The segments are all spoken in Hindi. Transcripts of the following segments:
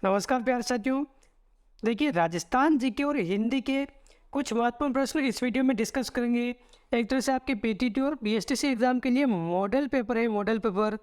नमस्कार प्यारे साथियों। देखिए, राजस्थान जीके और हिंदी के कुछ महत्वपूर्ण प्रश्न इस वीडियो में डिस्कस करेंगे। एक तरह से आपके पीटीटी और बीएसटीसी एग्जाम के लिए मॉडल पेपर है। मॉडल पेपर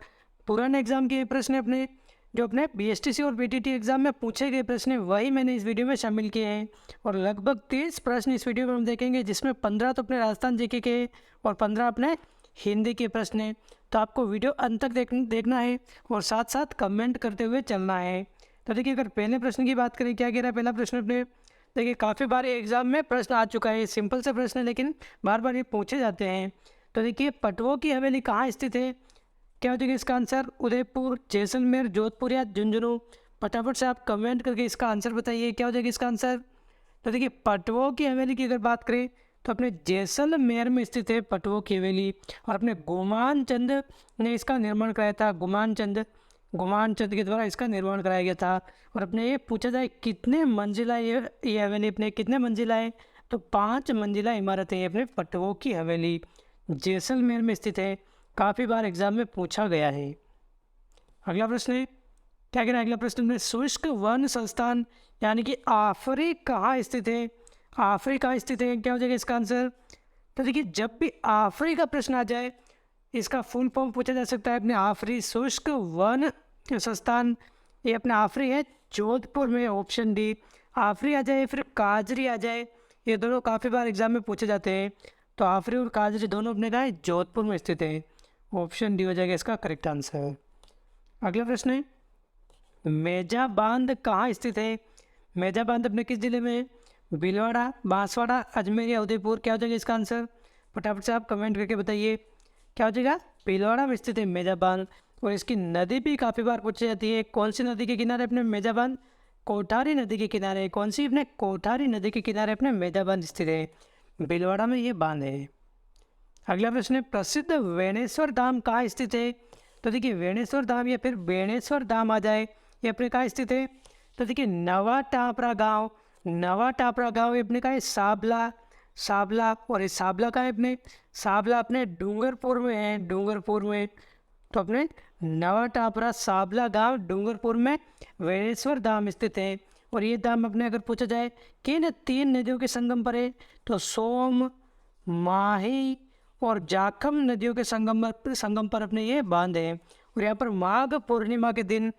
पुराने एग्जाम के प्रश्न अपने जो अपने बीएसटीसी और पीटीटी एग्जाम में पूछे गए प्रश्न हैं, वही मैंने इस वीडियो में शामिल किए हैं। और लगभग 30 प्रश्न इस वीडियो में हम देखेंगे, जिसमें 15 तो अपने राजस्थान जीके के और 15 अपने हिंदी के प्रश्न हैं। तो आपको वीडियो अंत तक देखना है और साथ साथ कमेंट करते हुए चलना है। तो देखिए, अगर पहले प्रश्न की बात करें, क्या कह रहा है पहला प्रश्न अपने। देखिए, काफ़ी बार एग्जाम में प्रश्न आ चुका है, सिंपल से प्रश्न है लेकिन बार बार ये पूछे जाते हैं। तो देखिए, पटवों की हवेली कहाँ स्थित है? क्या हो जाएगा इसका आंसर? उदयपुर, जैसलमेर, जोधपुर या झुंझुनू? फटाफट से आप कमेंट करके इसका आंसर बताइए, क्या हो जाएगा इसका आंसर। तो देखिए, पटवों की हवेली की अगर बात करें तो अपने जैसलमेर में स्थित है पटवों की हवेली। और अपने गुमान चंद ने इसका निर्माण कराया था। गुमान चंद के द्वारा इसका निर्माण कराया गया था। और अपने ये पूछा जाए कितने मंजिला ये हवेली अपने कितने मंजिला है, तो 5 मंजिला इमारत है ये अपने पटवों की हवेली, जैसलमेर में स्थित है। काफ़ी बार एग्जाम में पूछा गया है। अगला प्रश्न है, क्या कह रहा है अगला प्रश्न में, शुष्क वन संस्थान यानी कि आफरी कहाँ स्थित है? आफरी कहाँ स्थित है, क्या हो जाएगा इसका आंसर। तो देखिए, जब भी आफरी का प्रश्न आ जाए, इसका फुल फॉर्म पूछा जा सकता है अपने आफरी शुष्क वन संस्थान। ये अपना आफरी है जोधपुर में, ऑप्शन डी। आफरी आ जाए फिर काजरी आ जाए, ये दोनों काफ़ी बार एग्जाम में पूछे जाते हैं। तो आफरी और काजरी दोनों अपने कहा है जोधपुर में स्थित है। ऑप्शन डी हो जाएगा इसका करेक्ट आंसर। अगला प्रश्न है, मेजा बांध कहाँ स्थित है? मेजा बांध अपने किस जिले में है? भीलवाड़ा, बांसवाड़ा, अजमेर या उदयपुर? क्या हो जाएगा इसका आंसर? फटाफट से आप कमेंट करके बताइए, क्या हो जाएगा। भीलवाड़ा में स्थित है मेजा बांध। और इसकी नदी भी काफ़ी बार पूछी जाती है। कौन सी नदी के किनारे अपने मेजा बांध? कोठारी नदी के किनारे। कौन सी? अपने कोठारी नदी के किनारे अपने मेजा बांध स्थित है। भीलवाड़ा में ये बांध है। अगला प्रश्न है, प्रसिद्ध वेणेश्वर धाम कहाँ स्थित है? तो देखिए, वेणेश्वर धाम या फिर बेणेश्वर धाम आ जाए, ये अपने कहाँ स्थित है? तो देखिए, नवा टापरा गांव, नवा टापरा गांव ये अपने का है साबला, साबला। और ये साबला का है अपने, साबला अपने डूंगरपुर में है, डूंगरपुर में। तो अपने नवा टापरा साबला गांव डूंगरपुर में वेणेश्वर धाम स्थित है। और ये धाम अपने अगर पूछा जाए किन 3 नदियों के संगम पर है, तो सोम, माही और जाखम नदियों के संगम पर अपने ये बांध है। और यहाँ पर माघ पूर्णिमा के दिन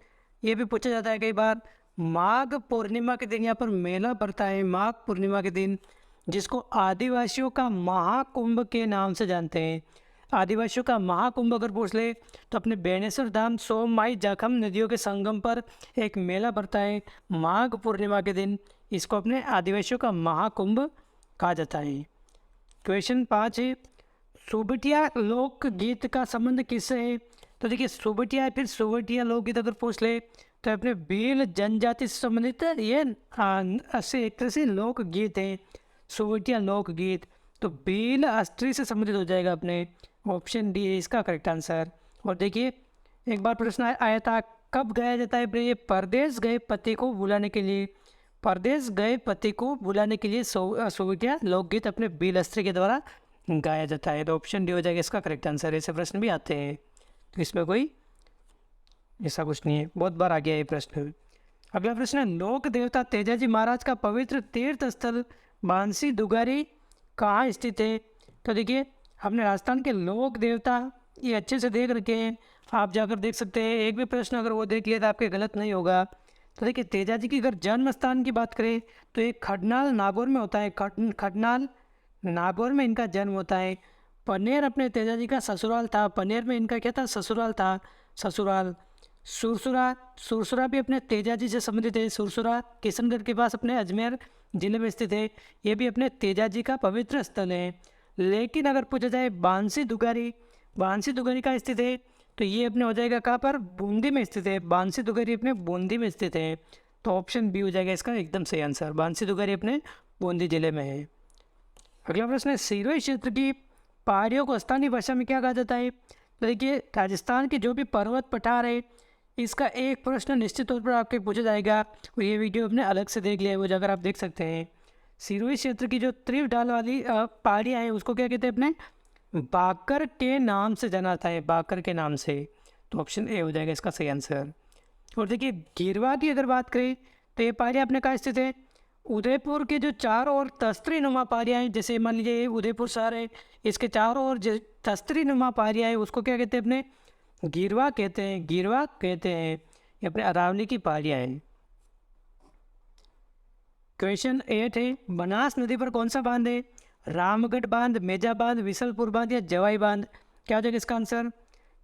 ये भी पूछा जाता है कई बार, माघ पूर्णिमा के दिन यहाँ पर मेला पड़ता है, माघ पूर्णिमा के दिन, जिसको आदिवासियों का महाकुंभ के नाम से जानते हैं। आदिवासियों का महाकुंभ अगर पूछ ले तो अपने बेणेश्वर धाम, सोम, माई, जाखम नदियों के संगम पर एक मेला पड़ता है माघ पूर्णिमा के दिन। इसको अपने आदिवासियों का महाकुंभ कहा जाता है। क्वेश्चन 5 है, सुबटिया लोकगीत का संबंध किससे है? तो देखिए, सुबटिया फिर सुबटिया लोकगीत अगर पूछ ले तो अपने भील जनजाति से संबंधित ये ऐसे एक तरह से लोकगीत है, सुबटिया लोकगीत। तो भील अस्त्री से संबंधित हो जाएगा अपने, ऑप्शन डी है इसका करेक्ट आंसर। और देखिए, एक बार प्रश्न आया था, कब गाया जाता है ये परदेश गए पति को बुलाने के लिए? परदेश गए पति को बुलाने के लिए सुबटिया लोकगीत अपने भील अस्त्री के द्वारा गाया जाता है। तो ऑप्शन डी हो जाएगा इसका करेक्ट आंसर। ऐसे प्रश्न भी आते हैं, तो इसमें कोई ऐसा कुछ नहीं है, बहुत बार आ गया ये प्रश्न। अगला प्रश्न है, लोक देवता तेजाजी महाराज का पवित्र तीर्थ स्थल बांसी दुगारी कहाँ स्थित है? तो देखिए, हमने राजस्थान के लोक देवता ये अच्छे से देख रखे हैं, आप जाकर देख सकते हैं। एक भी प्रश्न अगर वो देख लिया तो आपके गलत नहीं होगा। तो देखिए, तेजाजी की अगर जन्म स्थान की बात करें तो ये खडनाल नागौर में होता है। खडनाल नागौर में इनका जन्म होता है। पनेर अपने तेजाजी का ससुराल था, पनेर में इनका क्या था? ससुराल था, ससुराल। सुरसुरा, सुरसुरा भी अपने तेजाजी से संबंधित है। सुरसुरा किशनगढ़ के पास अपने अजमेर जिले में स्थित है, ये भी अपने तेजाजी का पवित्र स्थल है। लेकिन अगर पूछा जाए बांसी दुगारी, बांसी दुगारी का स्थित है, तो ये अपने हो जाएगा कहाँ पर? बूंदी में स्थित है। बांसी दुगारी अपने बूंदी में स्थित है। तो ऑप्शन बी हो जाएगा इसका एकदम सही आंसर, बांसी दुगारी अपने बूंदी जिले में है। अगला प्रश्न है, सिरोही क्षेत्र की पहाड़ियों को स्थानीय भाषा में क्या कहा जाता है? तो देखिए, राजस्थान के जो भी पर्वत पठार है, इसका एक प्रश्न निश्चित तौर पर आपके पूछा जाएगा। और ये वीडियो अपने अलग से देख लिया है, वो जाकर आप देख सकते हैं। सिरोही क्षेत्र की जो त्रिव ढाल वाली पहाड़ियाँ हैं, उसको क्या कहते हैं? अपने बाकर के नाम से जाना जाता है, बाकर के नाम से। तो ऑप्शन ए हो जाएगा इसका सही आंसर। और देखिए गीरवा की अगर बात करें तो ये पारियाँ अपने कहाँ स्थित है, उदयपुर के जो चारों ओर तस्तरी नुमा पारियाँ हैं, जैसे मान लीजिए ये उदयपुर शहर है, इसके चारों ओर जो तस्तरी नुमा पारियाँ हैं उसको क्या कहते हैं अपने, गीरवा कहते हैं, गीरवा कहते हैं। ये अपने अरावली की पारियाँ हैं। क्वेश्चन 8 है, बनास नदी पर कौन सा बांध है, रामगढ़ बांध, मेजा बांध, विशलपुर बांध या जवाई बांध, क्या हो जाएगा इसका आंसर।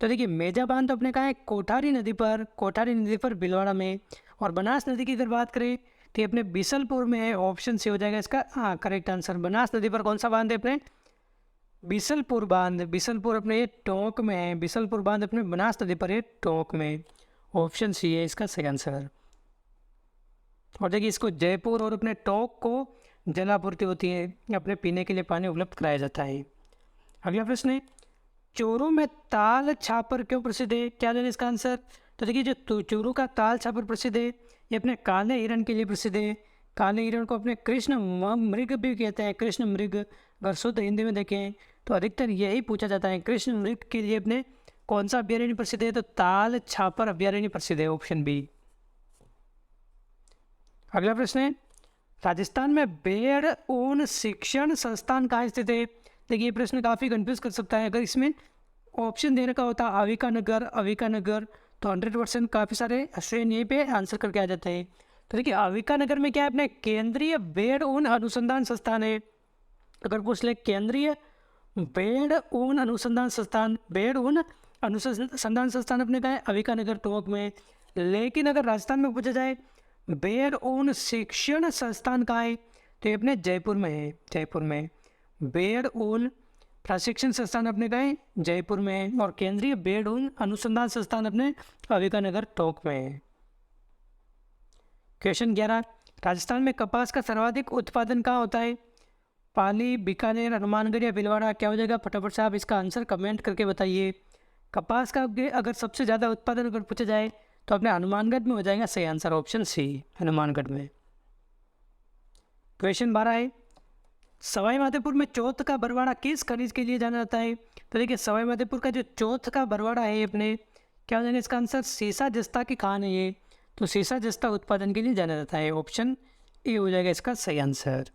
तो देखिए मेजा बांध तो अपने कहा है कोठारी नदी पर, कोठारी नदी पर भीलवाड़ा में, और बनास नदी की अगर बात करें तो ये अपने बिशलपुर में है, ऑप्शन सी हो जाएगा इसका हाँ करेक्ट आंसर। बनास नदी पर कौन सा बांध है अपने, बिशलपुर बांध, बिशलपुर अपने ये टोंक में है, बिशलपुर बांध अपने बनास नदी पर है टोंक में, ऑप्शन सी है इसका सही आंसर। और देखिए इसको जयपुर और अपने टोंक को जलापूर्ति होती है, अपने पीने के लिए पानी उपलब्ध कराया जाता है। अगला प्रश्न है, चूरू में ताल छापर क्यों प्रसिद्ध है, क्या है इसका आंसर। तो देखिए जो चूरू का ताल छापर प्रसिद्ध है ये अपने काले हिरण के लिए प्रसिद्ध है। काले हिरण को अपने कृष्ण मृग भी कहते हैं, कृष्ण मृग। अगर शुद्ध हिंदी में देखें तो अधिकतर यही पूछा जाता है, कृष्ण मृग के लिए अपने कौन सा अभ्यारण्य प्रसिद्ध है, तो ताल छापर अभ्यारण्य प्रसिद्ध है, ऑप्शन बी। अगला प्रश्न है, राजस्थान में भेड़ ऊन शिक्षण संस्थान कहाँ स्थित है। देखिए ये प्रश्न काफ़ी कंफ्यूज कर सकता है। अगर इसमें ऑप्शन देने का होता अविका नगर, अविका नगर, तो 100% काफ़ी सारे स्टूडेंट यहीं पे आंसर करके आ जाते हैं। तो देखिए अविका नगर में क्या है, अपने केंद्रीय भेड़ ऊन अनुसंधान संस्थान है। अगर पूछ ले केंद्रीय भेड़ ऊन अनुसंधान संस्थान, भेड़ ऊन अनुसंधान संस्थान अपने कहा है अविका नगर टोंक में। लेकिन अगर राजस्थान में पूछा जाए भेड़ ऊन शिक्षण संस्थान कहाँ है, तो ये अपने जयपुर में है, जयपुर में। भेड़ ऊन प्रशिक्षण संस्थान अपने कहा है जयपुर में है, और केंद्रीय भेड़ ऊन अनुसंधान संस्थान अपने अविका नगर टोंक में है। क्वेश्चन 11, राजस्थान में कपास का सर्वाधिक उत्पादन कहाँ होता है, पाली, बीकानेर, हनुमानगढ़ या भीलवाड़ा, क्या हो जाएगा। फटाफट से आप इसका आंसर कमेंट करके बताइए। कपास का अगर सबसे ज़्यादा उत्पादन अगर पूछा जाए तो अपने हनुमानगढ़ में हो जाएगा सही आंसर, ऑप्शन सी हनुमानगढ़ में। क्वेश्चन 12 है, सवाई माधोपुर में चौथ का बरवाड़ा किस खनिज के लिए जाना जाता है। तो देखिए सवाई माधोपुर का जो चौथ का बरवाड़ा है अपने, क्या हो जाएगा इसका आंसर, सीसा जस्ता की खान है ये, तो सीसा जस्ता उत्पादन के लिए जाना जाता है, ऑप्शन ए हो जाएगा इसका सही आंसर।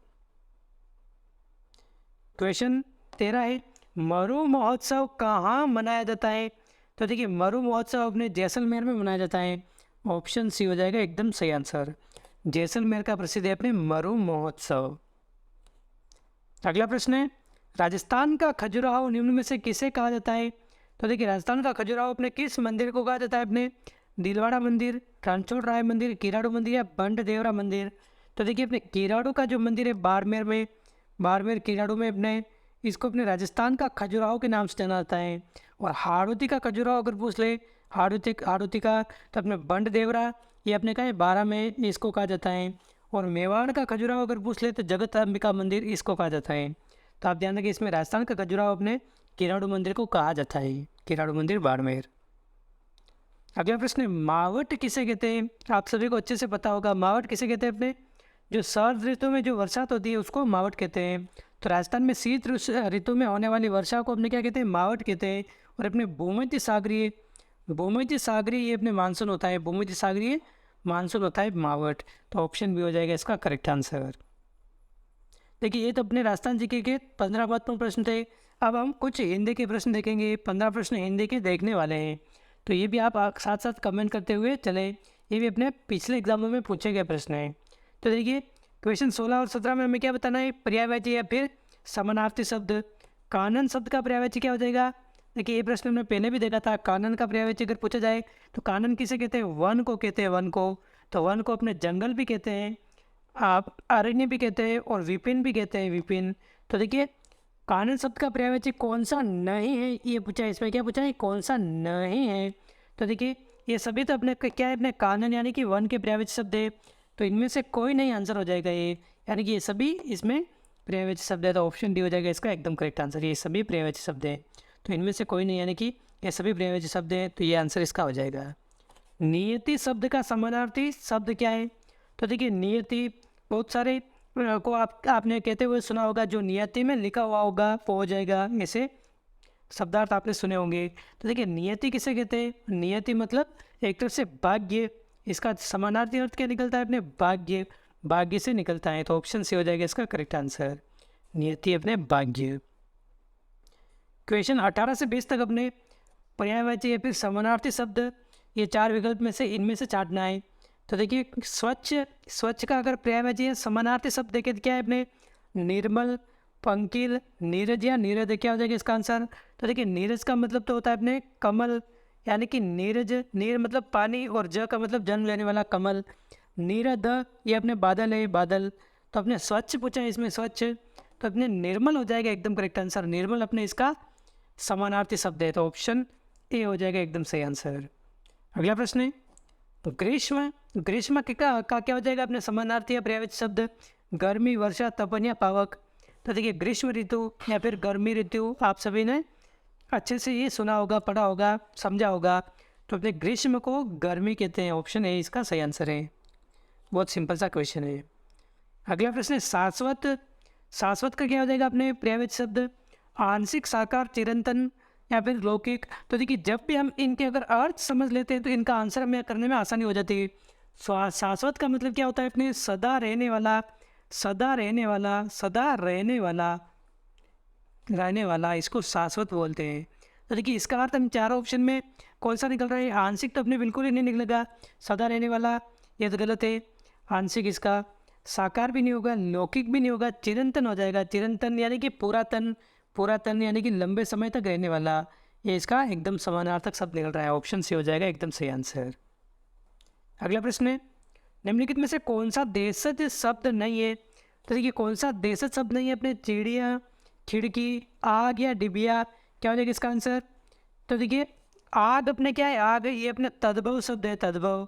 क्वेश्चन 13 है, मरु महोत्सव कहाँ मनाया जाता है। तो देखिए मरु महोत्सव अपने जैसलमेर में मनाया जाता है, ऑप्शन सी हो जाएगा एकदम सही आंसर। जैसलमेर का प्रसिद्ध है अपने मरु महोत्सव। अगला प्रश्न है, राजस्थान का खजुराहो निम्न में से किसे कहा जाता है। तो देखिए राजस्थान का खजुराहो अपने किस मंदिर को कहा जाता है, अपने दिलवाड़ा मंदिर, रणछोड़ राय मंदिर, किराड़ू मंदिर या बंड देवरा मंदिर। तो देखिए अपने किराड़ू का जो मंदिर है बाड़मेर में, बाड़मेर किराड़ू में अपने, इसको अपने राजस्थान का खजुराहो के नाम से जाना जाता है। और हाड़ौती का खजुराहो अगर पूछ ले, हाड़ौती का, तो अपने बंड देवरा ये अपने का है 12 में इसको कहा जाता है। और मेवाड़ का खजुराहो अगर पूछ ले तो जगत अंबिका मंदिर इसको कहा जाता है। तो आप ध्यान रखिए इसमें राजस्थान का खजुराहो अपने किराड़ू मंदिर को कहा जाता है, किराड़ू मंदिर बाड़मेर। अगला प्रश्न है, मावट किसे कहते हैं। आप सभी को अच्छे से पता होगा मावट किसे कहते हैं, अपने जो शरद ऋतु में जो वर्षा होती है उसको मावट कहते हैं। तो राजस्थान में शीत ऋतु में होने वाली वर्षा को अपने क्या कहते हैं, मावट कहते हैं। और अपने भूमध्य सागरीय ये अपने मानसून होता है, भूमध्य सागरीय मानसून होता है मावट, तो ऑप्शन बी हो जाएगा इसका करेक्ट आंसर। देखिए ये तो अपने राजस्थान जीके के 15 महत्वपूर्ण प्रश्न थे। अब हम कुछ हिंदी के प्रश्न देखेंगे, 15 प्रश्न हिंदी के देखने वाले हैं, तो ये भी आप साथ साथ कमेंट करते हुए चले, ये भी अपने पिछले एग्जामों में पूछे गए प्रश्न हैं। तो देखिए क्वेश्चन 16 और 17 में हमें क्या बताना है, पर्यायवाची या फिर समानार्थी शब्द। कानन शब्द का पर्यायवाची क्या हो जाएगा। देखिए ये प्रश्न हमने पहले भी देखा था, कानन का पर्यायवाची अगर पूछा जाए तो कानन किसे कहते हैं, वन को कहते हैं, वन को। तो वन को अपने जंगल भी कहते हैं, आप अरण्य भी कहते हैं, और विपिन भी कहते हैं, विपिन। तो देखिए कानन शब्द का पर्यायवाची कौन सा नहीं है ये पूछा है, इसमें क्या पूछा है, कौन सा नहीं है। तो देखिए ये सभी तो अपने क्या है, अपने कानन यानी कि वन के पर्यायवाची शब्द है, तो इनमें से कोई नहीं आंसर हो जाएगा ये, यानी कि ये सभी इसमें पर्यायवाची शब्द है, तो ऑप्शन डी हो जाएगा इसका एकदम करेक्ट आंसर। ये सभी पर्यायवाची शब्द है, तो इनमें से कोई नहीं, यानी कि ये सभी पर्यायवाची शब्द है, तो ये आंसर इसका हो जाएगा। नियति शब्द का समानार्थी शब्द क्या है। तो देखिए नियति बहुत सारे को आपने कहते हुए सुना होगा, जो नियति में लिखा हुआ होगा वो हो जाएगा, ऐसे शब्दार्थ आपने सुने होंगे। तो देखिए नियति किसे कहते हैं, नियति मतलब एक तरफ से भाग्य, इसका समानार्थी अर्थ क्या निकलता है अपने भाग्य, भाग्य से निकलता है, तो ऑप्शन सी हो जाएगा इसका करेक्ट आंसर, नियति अपने भाग्य। क्वेश्चन 18 से 20 तक अपने पर्यायवाची या फिर समानार्थी शब्द, ये 4 विकल्प में से इनमें से छांटना है। तो देखिए स्वच्छ, स्वच्छ का अगर पर्यायवाची या समानार्थी शब्द देखें तो क्या है अपने निर्मल, पंकिल, नीरज या नीरद, क्या हो जाएगा इसका आंसर। तो देखिए नीरज का मतलब तो होता है अपने कमल, यानी कि नीरज, नीर मतलब पानी और ज का मतलब जन्म लेने वाला कमल, नीरद ये अपने बादल है, बादल। तो अपने स्वच्छ पूछा है इसमें स्वच्छ, तो अपने निर्मल हो जाएगा एकदम करेक्ट आंसर, निर्मल अपने इसका समानार्थी शब्द है, तो ऑप्शन ए हो जाएगा एकदम सही आंसर। अगला प्रश्न है तो ग्रीष्म, ग्रीष्म का क्या हो जाएगा अपने समानार्थी या पर्यायवाची शब्द, गर्मी, वर्षा, तपन या पावक। तो देखिए ग्रीष्म ऋतु या फिर गर्मी ऋतु आप सभी ने अच्छे से ये सुना होगा, पढ़ा होगा, समझा होगा, तो अपने ग्रीष्म को गर्मी कहते हैं, ऑप्शन ए इसका सही आंसर है। बहुत सिंपल सा क्वेश्चन है। अगला प्रश्न है शाश्वत, शाश्वत का क्या हो जाएगा अपने पर्यायवाची शब्द, आंशिक, साकार, चिरंतन या फिर लौकिक। तो देखिए जब भी हम इनके अगर अर्थ समझ लेते हैं तो इनका आंसर हमें करने में आसानी हो जाती है। शाश्वत का मतलब क्या होता है अपने सदा रहने वाला, सदा रहने वाला, सदा रहने वाला, रहने वाला, इसको शाश्वत बोलते हैं। तो देखिए इसका अर्थ हम चारों ऑप्शन में कौन सा निकल रहा है, आंशिक तो अपने बिल्कुल ही नहीं निकलेगा, सदा रहने वाला ये तो गलत है, आंशिक इसका, साकार भी नहीं होगा, लौकिक भी नहीं होगा, चिरंतन हो जाएगा, चिरंतन यानी कि पुरातन, पुरातन यानी कि लंबे समय तक रहने वाला, ये इसका एकदम समानार्थक शब्द निकल रहा है, ऑप्शन सी हो जाएगा एकदम सही आंसर। अगला प्रश्न है निम्नलिखित में से कौन सा देशज शब्द नहीं है। तो देखिए कौन सा देशज शब्द नहीं है अपने चिड़िया, खिड़की, आग या डिबिया, क्या हो जाएगा इसका आंसर। तो देखिए आग अपने क्या है, आग ये अपने तद्भव शब्द है, तद्भव,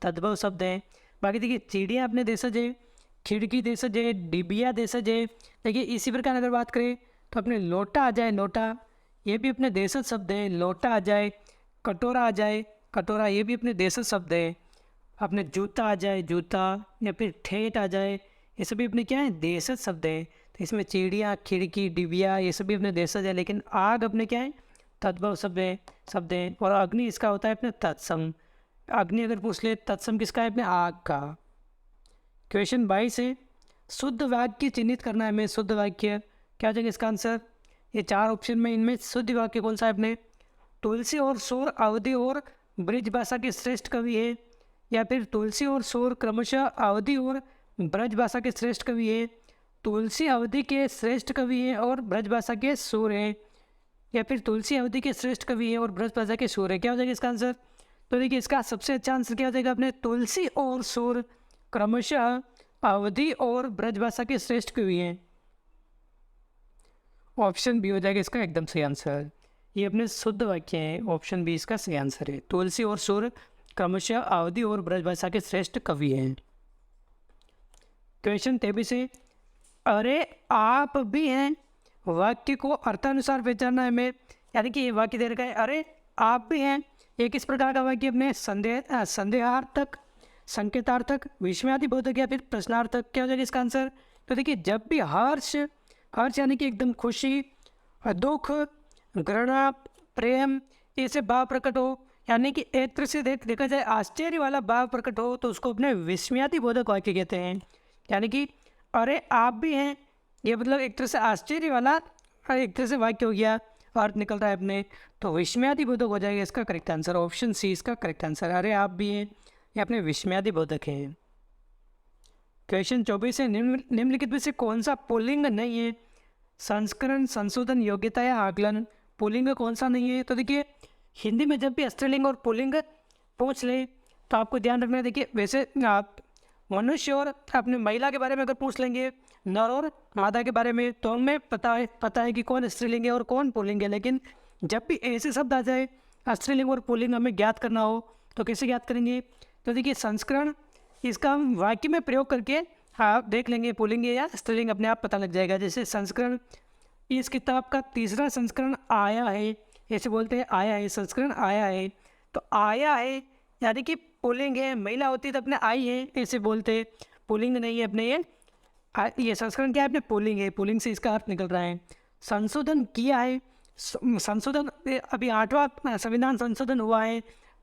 तद्भव शब्द है। बाकी देखिए चिड़िया अपने देशज है, खिड़की देशज है, डिबिया देशज है। देखिए इसी प्रकार अगर बात करें तो अपने लोटा आ जाए, लोटा ये भी अपने देशज शब्द है, लोटा आ जाए, कटोरा आ जाए, कटोरा ये भी अपने देशज शब्द है, अपने जूता आ जाए, जूता या फिर ठेठ आ जाए, ये सभी अपने क्या है देशज शब्द है। तो इसमें चिड़िया, खिड़की, डिबिया ये सभी अपने देशज है, लेकिन आग अपने क्या है तद्भव शब्द है, शब्द है। और अग्नि इसका होता है अपने तत्सम, अग्नि अगर पूछ ले तत्सम किसका है अपने आग का। क्वेश्चन 22 है शुद्ध वाक्य चिन्हित करना है हमें, शुद्ध वाक्य क्या हो जाएगा इसका आंसर। ये 4 ऑप्शन में इनमें शुद्ध वाक्य कौन सा है अपने, तुलसी और शोर अवधि और ब्रज भाषा के श्रेष्ठ कवि है, या फिर तुलसी और शोर क्रमशः अवधि और ब्रज भाषा के श्रेष्ठ कवि है, तुलसी अवधि के श्रेष्ठ कवि हैं और ब्रज भाषा के शोर हैं, या फिर तुलसी अवधि के श्रेष्ठ कवि हैं और ब्रज भाषा के शोर है, क्या हो जाएगा इसका आंसर। तो देखिए इसका सबसे अच्छा आंसर क्या हो जाएगा अपने तुलसी और शोर क्रमशः अवधि और ब्रज भाषा के श्रेष्ठ कवि हैं, ऑप्शन बी हो जाएगा इसका एकदम सही आंसर। ये अपने शुद्ध वाक्य हैं, ऑप्शन बी इसका सही आंसर है, तुलसी और शोर क्रमशः अवधि और ब्रज भाषा के श्रेष्ठ कवि हैं। क्वेश्चन 23 है अरे आप भी हैं, वाक्य को अर्थानुसार पहचानना है हमें, यानी कि ये वाक्य दे रखा है अरे आप भी हैं, ये किस प्रकार का वाक्य अपने संदेहार्थक, संकेतार्थक, विस्मयादिबोधक या फिर प्रश्नार्थक, क्या हो जाएगा इसका आंसर। तो देखिए जब भी हर्ष, हर्ष यानी कि एकदम खुशी, दुख, घृणा, प्रेम ऐसे भाव प्रकट हो, यानी कि एक तरह से देखा जाए आश्चर्य वाला भाव प्रकट हो, तो उसको अपने विस्मयादिबोधक वाक्य कहते हैं। यानी कि अरे आप भी हैं, ये मतलब एक तरह से आश्चर्य वाला एक तरह से वाक्य हो गया, अर्थ निकल रहा है अपने, तो विस्मयादिबोधक हो जाएगा इसका करेक्ट आंसर, ऑप्शन सी इसका करेक्ट आंसर। अरे आप भी हैं ये अपने विस्मयादिबोधक हैं। क्वेश्चन 24 है निम्नलिखित में से कौन सा पुल्लिंग नहीं है, संस्करण, संशोधन, योग्यता या आकलन, पुल्लिंग कौन सा नहीं है। तो देखिए हिंदी में जब भी स्त्रीलिंग और पुल्लिंग पूछ ले तो आपको ध्यान रखना है, देखिए वैसे आप मनुष्य और अपने महिला के बारे में अगर पूछ लेंगे, नर और मादा के बारे में, तो हमें पता है कि कौन स्त्रीलिंग है और कौन पुल्लिंग है, लेकिन जब भी ऐसे शब्द आ जाए स्त्रीलिंग और पुल्लिंग हमें ज्ञात करना हो तो कैसे ज्ञात करेंगे। तो देखिए संस्करण इसका हम वाक्य में प्रयोग करके आप देख लेंगे पुल्लिंग है या स्त्रीलिंग अपने आप पता लग जाएगा। जैसे संस्करण, इस किताब का 3रा संस्करण आया है, ऐसे बोलते हैं आया है, संस्करण आया है, तो आया है यानी कि पुल्लिंग है, महिला होती तो अपने आई है ऐसे बोलते, पुल्लिंग नहीं है अपने ये संस्करण क्या है अपने पुल्लिंग है, पुल्लिंग से इसका अर्थ निकल रहा है। संशोधन किया है, संशोधन अभी 8वां संविधान संशोधन हुआ है,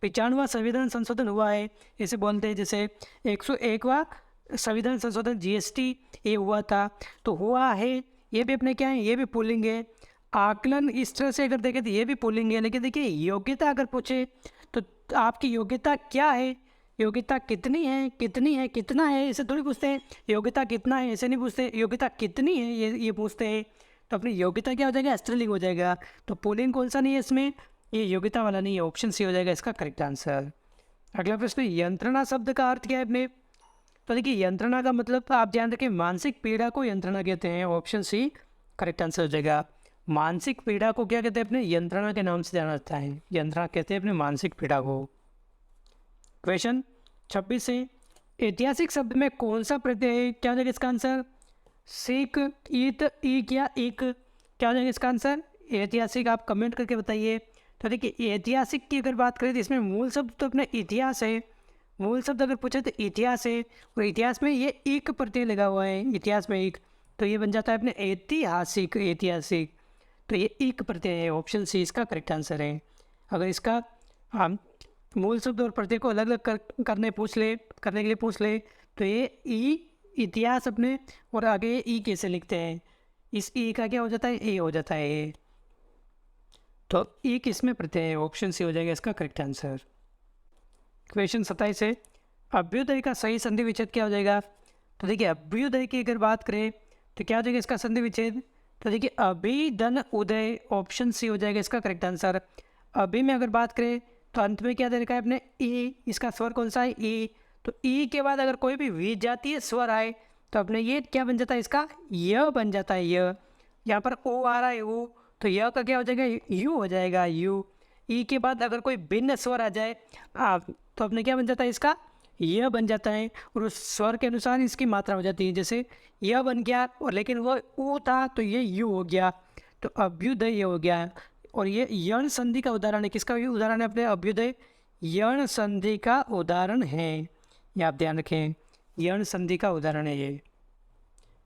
95वां संविधान संशोधन हुआ है, इसे बोलते हैं। जैसे 101वां संविधान संशोधन जीएसटी ये हुआ था, तो हुआ है ये भी अपने क्या है, ये भी पुलिंग है। आकलन इस तरह से अगर देखें तो ये भी पुलिंग है। लेकिन देखिए योग्यता अगर पूछे तो आपकी योग्यता क्या है, योग्यता कितनी है, कितना है, इसे थोड़ी पूछते हैं। योग्यता कितना है ऐसे नहीं पूछते, योग्यता कितनी है ये पूछते हैं। तो अपनी योग्यता क्या हो जाएगा, स्त्रीलिंग हो जाएगा। तो पुलिंग कौन सा नहीं है इसमें, ये योग्यता वाला नहीं है, ऑप्शन सी हो जाएगा इसका करेक्ट आंसर। अगला प्रश्न, यंत्रणा शब्द का अर्थ क्या है अपने। तो देखिए यंत्रणा का मतलब आप ध्यान रखें, मानसिक पीड़ा को यंत्रणा कहते हैं, ऑप्शन सी करेक्ट आंसर हो जाएगा। मानसिक पीड़ा को क्या कहते हैं अपने, यंत्रणा के नाम से जाना जाता है, यंत्रणा कहते हैं अपने मानसिक पीड़ा को। क्वेश्चन 26 से, ऐतिहासिक शब्द में कौन सा प्रत्यय है, क्या हो जाएगा इसका आंसर, सिक, ईत, ईक या इक, क्या हो जाएगा इसका आंसर। ऐतिहासिक आप कमेंट करके बताइए। तो देखिए ऐतिहासिक की अगर बात करें तो इसमें मूल शब्द तो अपना इतिहास है, मूल शब्द अगर पूछे तो इतिहास है, और इतिहास में ये एक प्रत्यय लगा हुआ है, इतिहास में एक, तो ये बन जाता है अपने ऐतिहासिक, ऐतिहासिक, तो ये एक प्रत्यय है, ऑप्शन सी इसका करेक्ट आंसर है। अगर इसका हम मूल शब्द और प्रत्यय को अलग अलग करने के लिए पूछ ले तो ये ई इतिहास अपने, और आगे ई कैसे लिखते हैं, इस ई का क्या हो जाता है, ए हो जाता है ए, तो ई किसमें प्रत्यय है, ऑप्शन सी हो जाएगा इसका करेक्ट आंसर। क्वेश्चन 27 है, अभ्युदय का सही संधि विच्छेद क्या हो जाएगा। तो देखिए अभ्युदय की अगर बात करें तो क्या हो जाएगा इसका संधि विच्छेद। तो देखिए अभि धन उदय, ऑप्शन सी हो जाएगा इसका करेक्ट आंसर। अभी में अगर बात करें तो अंत में क्या दे रखा है अपने ई, इसका स्वर कौन सा है, ई, तो ई के बाद अगर कोई भी विजातीय स्वर आए तो अपने ये क्या बन जाता है इसका, य बन जाता है य। यहाँ पर ओ आ रहा है ओ, तो य का क्या हो जाएगा, यू हो जाएगा यू। ई के बाद अगर कोई भिन्न स्वर आ जाए तो अपने क्या बन जाता है इसका, यह बन जाता है, और उस स्वर के अनुसार इसकी मात्रा हो जाती है। जैसे यह बन गया और लेकिन वो ऊ था तो ये यू हो गया, तो अभ्युदय ये हो गया। और ये यण संधि का उदाहरण है, किसका ये उदाहरण है अपने, अभ्युदय यण संधि का उदाहरण है, ये आप ध्यान रखें, यण संधि का उदाहरण है ये।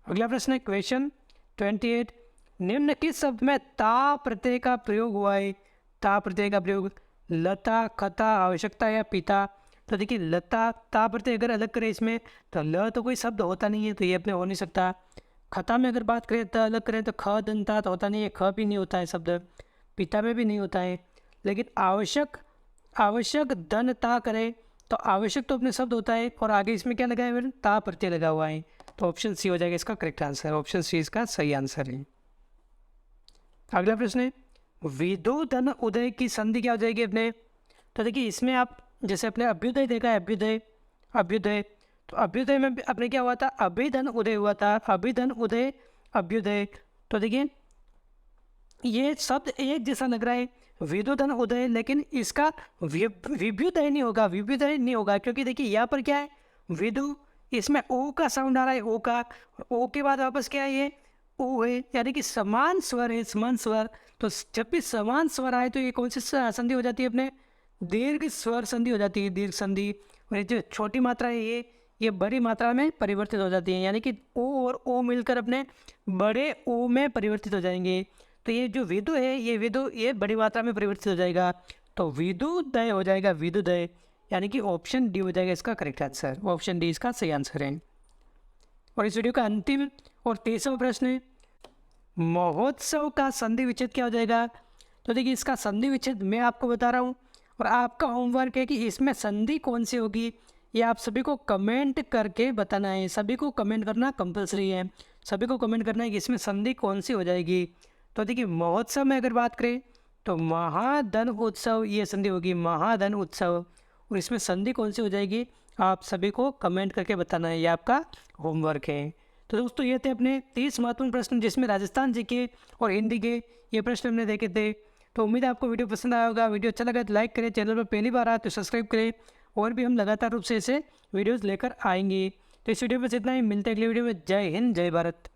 अगला प्रश्न है क्वेश्चन 28, निम्न किस शब्द में ता प्रत्यय का प्रयोग हुआ है। ता प्रत्यय का प्रयोग, लता, खता, आवश्यकता या पिता। तो देखिए लता, ता प्रत्यय अगर अलग करें इसमें तो ल तो कोई शब्द होता नहीं है, तो ये अपने हो नहीं सकता। खता में अगर बात करें तो अलग करें तो ख दंता तो होता नहीं है, ख भी नहीं होता है शब्द, पिता में भी नहीं होता है। लेकिन आवश्यक धनता करें तो आवश्यक तो अपने शब्द होता है, और आगे इसमें क्या लगा है मेरे, ता प्रत्यय लगा हुआ है, तो ऑप्शन सी हो जाएगा इसका करेक्ट आंसर, ऑप्शन सी इसका सही आंसर है। अगला प्रश्न है, विदु धन उदय की संधि क्या हो जाएगी अपने। तो देखिए इसमें आप जैसे अपने अभ्युदय देखा है, अभ्युदय, तो अभ्युदय में अपने क्या हुआ था, अभिधन उदय हुआ था, अभिधन उदय अभ्युदय। तो देखिए ये शब्द एक जैसा लग रहा है, विदुधन उदय, लेकिन इसका विभ्युदय नहीं होगा, क्योंकि देखिए यहाँ पर क्या है, विदु, इसमें ओ का साउंड आ रहा है, ओ का, और ओ के बाद वापस क्या है, ये ओ है, यानी कि समान स्वर है, समान स्वर। तो जब भी समान स्वर आए तो ये कौन सी संधि हो जाती है अपने, दीर्घ स्वर संधि हो जाती है, दीर्घ संधि। और ये जो छोटी मात्रा है ये बड़ी मात्रा में परिवर्तित हो जाती है, यानी कि ओ और ओ मिलकर अपने बड़े ओ में परिवर्तित हो जाएंगे। तो ये जो विदु है, ये बड़ी मात्रा में परिवर्तित हो जाएगा, तो विदुदय हो जाएगा, विदुदय, यानी कि ऑप्शन डी हो जाएगा इसका करेक्ट आंसर, ऑप्शन डी इसका सही आंसर है। और इस वीडियो का अंतिम और 30वां प्रश्न है, महोत्सव का संधि विच्छेद क्या हो जाएगा। तो देखिए इसका संधि विच्छेद मैं आपको बता रहा हूँ, और आपका होमवर्क है कि इसमें संधि कौन सी होगी, ये आप सभी को कमेंट करके बताना है, सभी को कमेंट करना कंपलसरी है, सभी को कमेंट करना है कि इसमें संधि कौन सी हो जाएगी। तो देखिए महोत्सव में अगर बात करें तो महाधन उत्सव, ये संधि होगी, महाधन उत्सव, और इसमें संधि कौन सी हो जाएगी आप सभी को कमेंट करके बताना है, ये आपका होमवर्क है। तो दोस्तों ये थे अपने 30 महत्वपूर्ण प्रश्न, जिसमें राजस्थान जीके और हिंदी के ये प्रश्न हमने देखे थे। तो उम्मीद है आपको वीडियो पसंद आया होगा, वीडियो अच्छा लगा तो लाइक करें, चैनल पर पहली बार आए तो सब्सक्राइब करें, और भी हम लगातार रूप से ऐसे वीडियोज़ लेकर आएंगे। तो इस वीडियो में इतना ही, मिलते हैं अगले वीडियो में। जय हिंद, जय भारत।